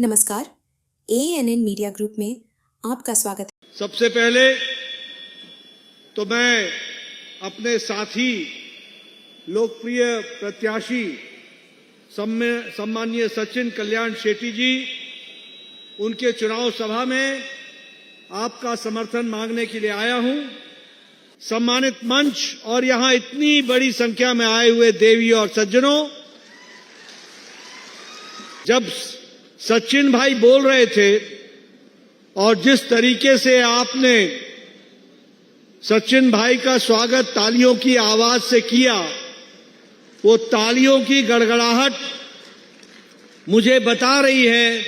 नमस्कार, ANN media group में आपका स्वागत है। सबसे पहले तो मैं अपने साथी लोकप्रिय प्रत्याशी सम्माननीय सचिन कल्याण शेट्टी जी, उनके चुनाव सभा में आपका समर्थन मांगने के लिए आया हूं। सम्मानित मंच और यहां इतनी बड़ी संख्या में आए हुए देवी और सज्जनों, जब सचिन भाई बोल रहे थे और जिस तरीके से आपने सचिन भाई का स्वागत तालियों की आवाज से किया, वो तालियों की गड़गड़ाहट मुझे बता रही है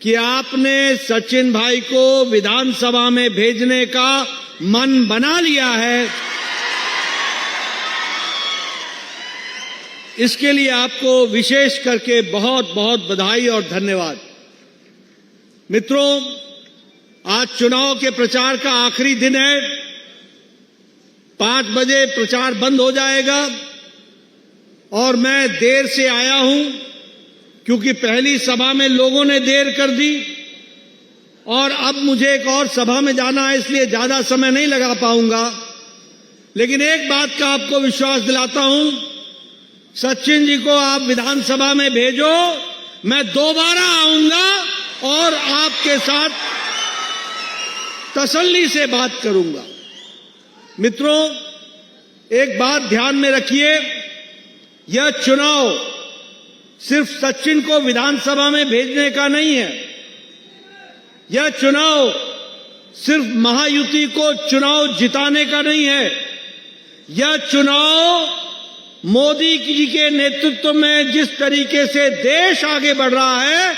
कि आपने सचिन भाई को विधानसभा में भेजने का मन बना लिया है। इसके लिए आपको विशेष करके बहुत बहुत बधाई और धन्यवाद। मित्रों, आज चुनाव के प्रचार का आखिरी दिन है। 5 बजे प्रचार बंद हो जाएगा और मैं देर से आया हूं क्योंकि पहली सभा में लोगों ने देर कर दी और अब मुझे एक और सभा में जाना है, इसलिए ज्यादा समय नहीं लगा पाऊंगा। लेकिन एक बात का आपको विश्वास दिलाता हूं, सचिन जी को आप विधानसभा में भेजो, मैं दोबारा आऊंगा और आपके साथ तसल्ली से बात करूंगा। मित्रों, एक बात ध्यान में रखिए, यह चुनाव सिर्फ सचिन को विधानसभा में भेजने का नहीं है। यह चुनाव सिर्फ महायुति को चुनाव जिताने का नहीं है। यह चुनाव मोदी जी के नेतृत्व में जिस तरीके से देश आगे बढ़ रहा है,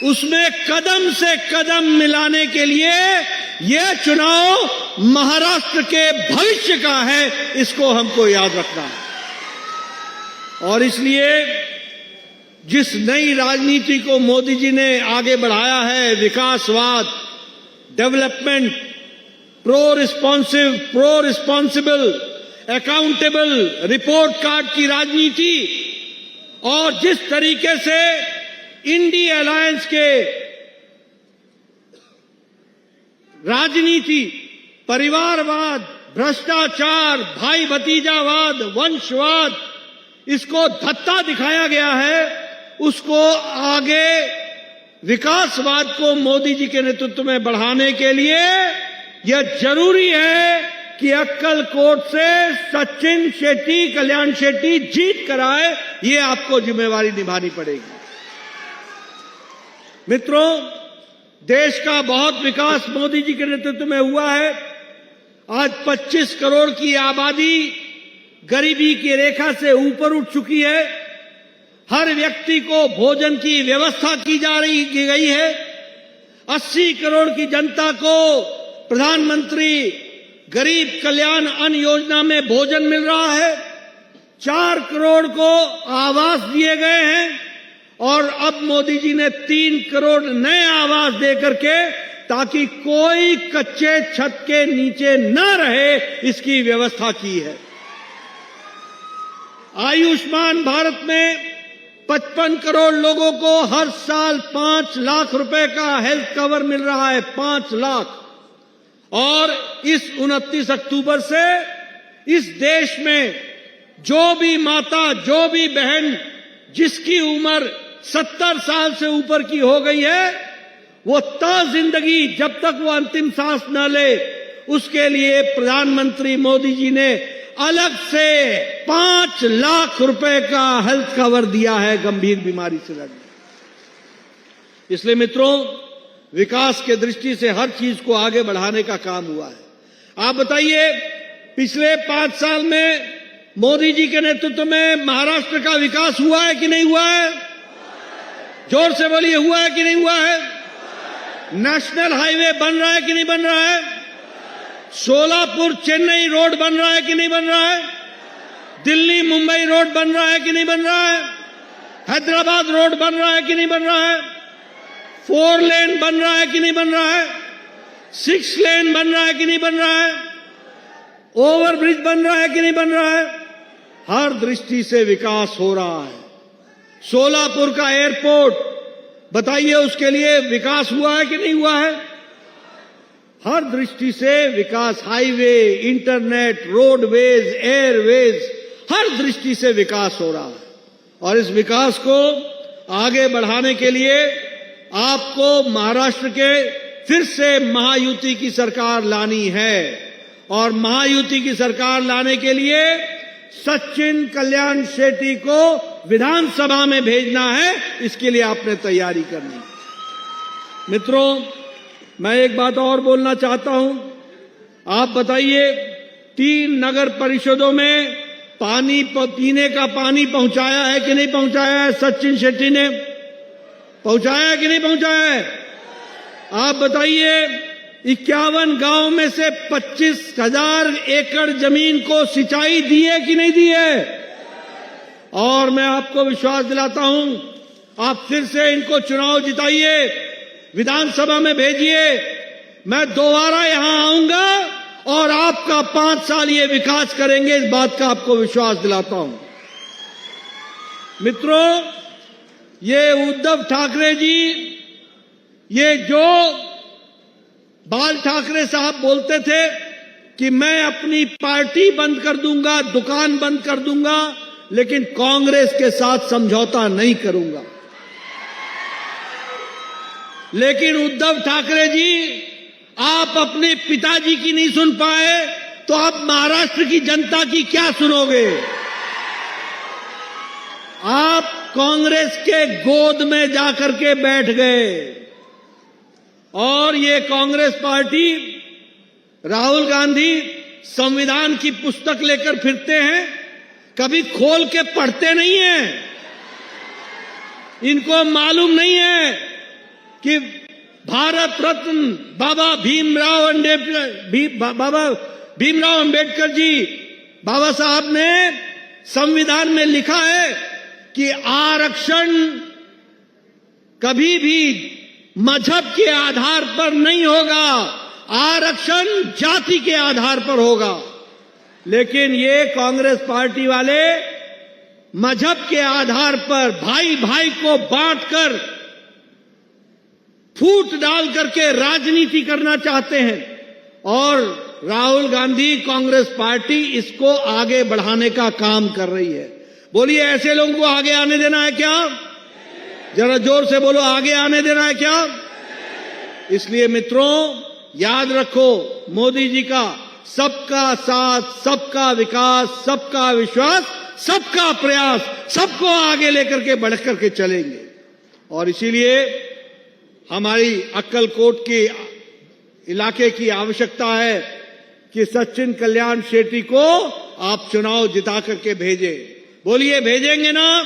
उसमें कदम से कदम मिलाने के लिए यह चुनाव महाराष्ट्र के भविष्य का है। इसको हमको याद रखना है। और इसलिए जिस नई राजनीति को मोदी जी ने आगे बढ़ाया है, विकासवाद, development, pro responsible, accountable, report card की राजनीति, और जिस तरीके से इंडिया अलायंस के राजनीति, परिवारवाद, भ्रष्टाचार, भाई भतीजावाद, वंशवाद, इसको धत्ता दिखाया गया है, उसको आगे विकासवाद को मोदी जी के नेतृत्व में बढ़ाने के लिए यह जरूरी है कि अक्कलकोट से सचिन शेट्टी, कल्याण शेट्टी जीत कर आए। ये आपको जिम्मेवारी निभानी पड़ेगी। मित्रों, देश का बहुत विकास मोदी जी के नेतृत्व में हुआ है। आज 25 करोड़ की आबादी गरीबी की रेखा से ऊपर उठ चुकी है। हर व्यक्ति को भोजन की व्यवस्था की गई है। 80 करोड़ की जनता को प्रधानमंत्री गरीब कल्याण अन्न योजना में भोजन मिल रहा है। 4 करोड़ को आवास दिए गए हैं और अब मोदी जी ने 3 करोड़ नए आवास देकर के, ताकि कोई कच्चे छत के नीचे न रहे, इसकी व्यवस्था की है। आयुष्मान भारत में 55 करोड़ लोगों को हर साल 5 लाख रुपए का हेल्थ कवर मिल रहा है। 5 लाख। और इस 29 अक्टूबर से इस देश में जो भी माता, जो भी बहन जिसकी उम्र 70 साल से ऊपर की हो गई है, वो जिंदगी जब तक वो अंतिम सांस न ले, उसके लिए प्रधानमंत्री मोदी जी ने अलग से 5 लाख रुपए का हेल्थ कवर दिया है गंभीर बीमारी से लड़ने। इसलिए मित्रों, विकास के दृष्टि से हर चीज को आगे बढ़ाने का काम हुआ है। आप बताइए, पिछले 5 साल में मोदी जी के नेतृत्व में महाराष्ट्र का विकास हुआ है कि नहीं हुआ है? जोर से बोलिए, हुआ है कि नहीं हुआ है? नेशनल हाईवे बन रहा है कि नहीं बन रहा है? सोलापुर चेन्नई रोड बन रहा है कि नहीं बन रहा है? दिल्ली मुंबई रोड बन रहा है कि नहीं बन रहा है? हैदराबाद रोड बन रहा है कि नहीं बन रहा है? 4 लेन बन रहा है कि नहीं बन रहा है? 6 लेन बन रहा है कि नहीं बन रहा है? ओवरब्रिज बन रहा है कि नहीं बन रहा है? हर दृष्टि से विकास हो रहा है। सोलापुर का एयरपोर्ट बताइए उसके लिए विकास हुआ है कि नहीं हुआ है? हर दृष्टि से विकास, हाईवे, इंटरनेट, रोडवेज, एयरवेज, हर दृष्टि से विकास हो रहा है। और इस विकास को आगे बढ़ाने के लिए आपको महाराष्ट्र के फिर से महायुति की सरकार लानी है। और महायुति की सरकार लाने के लिए सचिन कल्याण शेट्टी को विधानसभा में भेजना है। इसके लिए आपने तैयारी करनी है। मित्रों, मैं एक बात और बोलना चाहता हूं। आप बताइए, 3 नगर परिषदों में पीने का पानी पहुंचाया है कि नहीं पहुंचाया है? सचिन शेट्टी ने पहुंचाया है कि नहीं पहुंचाया है? आप बताइए, 51 गांव में से 25,000 एकड़ जमीन को सिंचाई दी है कि नहीं दी है? और मैं आपको विश्वास दिलाता हूं, आप फिर से इनको चुनाव जिताइए, विधानसभा में भेजिए। मैं दोबारा यहां आऊंगा और आपका 5 साल ये विकास करेंगे, इस बात का आपको विश्वास दिलाता हूं। मित्रों, ये उद्धव ठाकरे जी, ये जो बाल ठाकरे साहब बोलते थे कि मैं अपनी पार्टी बंद कर दूंगा, दुकान बंद कर दूंगा, लेकिन कांग्रेस के साथ समझौता नहीं करूंगा। लेकिन उद्धव ठाकरे जी, आप अपने पिताजी की नहीं सुन पाए तो आप महाराष्ट्र की जनता की क्या सुनोगे? आप कांग्रेस के गोद में जाकर के बैठ गए। और ये कांग्रेस पार्टी, राहुल गांधी संविधान की पुस्तक लेकर फिरते हैं, कभी खोल के पढ़ते नहीं हैं। इनको मालूम नहीं है कि भारत रत्न बाबा भीमराव अंबेडकर जी, बाबा साहब ने संविधान में लिखा है कि आरक्षण कभी भी मजहब के आधार पर नहीं होगा, आरक्षण जाति के आधार पर होगा। लेकिन ये कांग्रेस पार्टी वाले मजहब के आधार पर भाई भाई को बांटकर, फूट डाल करके राजनीति करना चाहते हैं। और राहुल गांधी, कांग्रेस पार्टी इसको आगे बढ़ाने का काम कर रही है। बोलिए, ऐसे लोगों को आगे आने देना है क्या? जरा जोर से बोलो, आगे आने देना है क्या? इसलिए मित्रों, याद रखो मोदी जी का सबका साथ, सबका विकास, सबका विश्वास, सबका प्रयास, सबको आगे लेकर के बढ़ करके चलेंगे। और इसीलिए हमारी अक्कलकोट के इलाके की आवश्यकता है कि सचिन कल्याण शेट्टी को आप चुनाव जिता करके भेजें। बोलिए, भेजेंगे ना?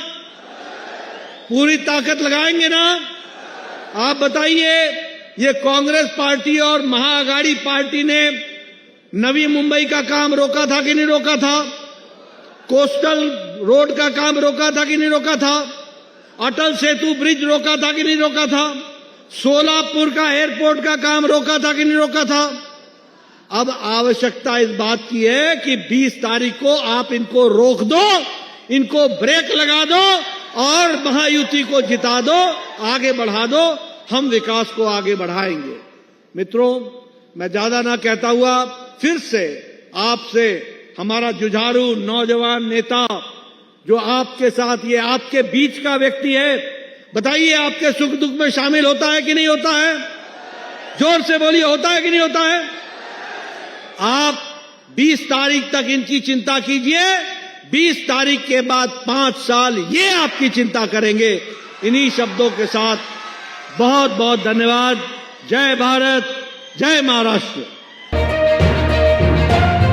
पूरी ताकत लगाएंगे ना? आप बताइए, ये कांग्रेस पार्टी और महाअघाड़ी पार्टी ने नवी मुंबई का काम रोका था कि नहीं रोका था? कोस्टल रोड का काम रोका था कि नहीं रोका था? अटल सेतु ब्रिज रोका था कि नहीं रोका था? सोलापुर का एयरपोर्ट का काम रोका था कि नहीं रोका था? अब आवश्यकता इस बात की है कि 20 तारीख को आप इनको रोक दो, इनको ब्रेक लगा दो और महायुति को जिता दो, आगे बढ़ा दो। हम विकास को आगे बढ़ाएंगे। मित्रों, मैं ज्यादा ना कहता हुआ फिर से आपसे, हमारा जुझारू नौजवान नेता जो आपके साथ, ये आपके बीच का व्यक्ति है, बताइए, आपके सुख दुख में शामिल होता है कि नहीं होता है? जोर से बोलिए, होता है कि नहीं होता है? आप 20 तारीख तक इनकी चिंता कीजिए, 20 तारीख के बाद 5 साल ये आपकी चिंता करेंगे। इन्हीं शब्दों के साथ बहुत बहुत धन्यवाद। जय भारत, जय महाराष्ट्र।